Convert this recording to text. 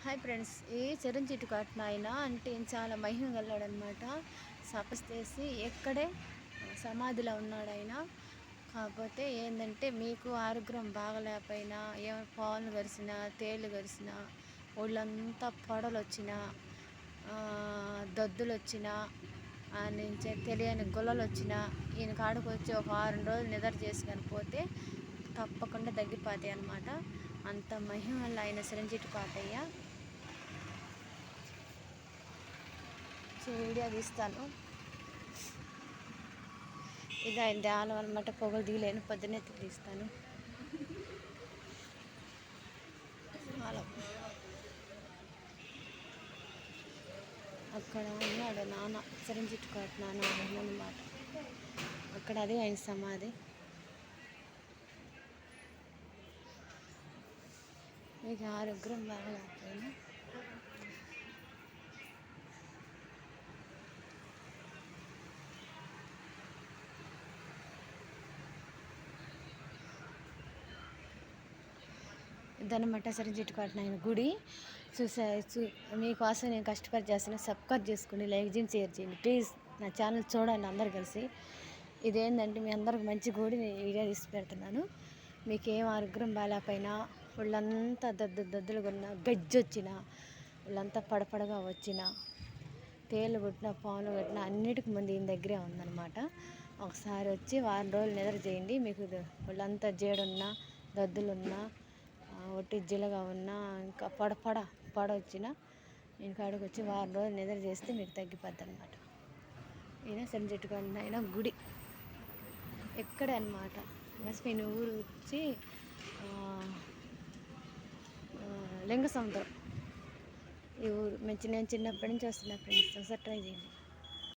Hi friends, ఈ చిరంజీవి కట్టిన ఆయన అంటే చాలా మహిమ గల్లాడనమాట. తపస్సు ఎక్కడే సమాధిలో ఉన్నాడు ఆయన. కాకపోతే ఏంటంటే మీకు ఆరోగ్యం బాగలేకపోయినా, ఏమైనా పాలు కరిసినా, తేళ్ళు కరిసినా, ఒళ్ళంతా పొడలు వచ్చినా, దద్దులు వచ్చినా, నుంచి తెలియని గుల్లలు వచ్చినా, ఈయన కాడికి వచ్చి ఒక 6 రోజులు నిద్ర చేసుకొని పోతే తప్పకుండా తగ్గిపోతాయి అన్నమాట. అంత మహిమ ఆయన చిరంజీవి పాటయ్య. వీడియో తీస్తాను. ఇది ఆయన ధ్యానం అనమాట. పొగలు దిగలేను, పొద్దున్నే తీస్తాను. అక్కడ ఉన్నాడు నాన్న, చిరంజీవి కోట నాన్న అన్నమాట. అక్కడ అదే ఆయన సమాధి. మీకు ఆరోగ్యం బాగలేకపోయినా ఇదన్నమాట చిరంజీవి కోట ఆయన గుడి. మీకోసం నేను కష్టపడి చేస్తున్నా. సబ్స్క్రైబ్ చేసుకుని, లైక్ చేయండి, షేర్ చేయండి ప్లీజ్. నా ఛానల్ చూడండి అందరు కలిసి. ఇదేంటంటే మీ అందరికి మంచి గుడి నేను వీడియో తీసి పెడుతున్నాను. మీకు ఏం ఆరోగ్యం బాగాలేకపోయినా, వాళ్ళంతా దద్దులుగా ఉన్న, గజ్జి వచ్చిన, వాళ్ళంతా పడపడగా వచ్చిన, తేళ్ళు కొట్టిన, పాములు కొట్టిన అన్నిటికి ముందు ఈయన దగ్గరే ఉందన్నమాట. ఒకసారి వచ్చి వారం రోజులు నిద్ర చేయండి. మీకు వాళ్ళంతా జేడున్నా, దద్దులున్నా, ఒట్టి జిలగా ఉన్నా, ఇంకా పొడ వచ్చిన నేను కాడికి వచ్చి వారం రోజులు నిద్ర చేస్తే మీకు తగ్గిపోద్ది అనమాట. ఈయన చిరంజీవి అయిన గుడి ఎక్కడే అనమాట. మర్చిపోయిన ఊరు వచ్చి లింగ సముద్రం ఈ ఊరు. నేను చిన్నప్పటి నుంచి వస్తున్నా ఫ్రెండ్స్, ఒకసారి ట్రై చేయండి.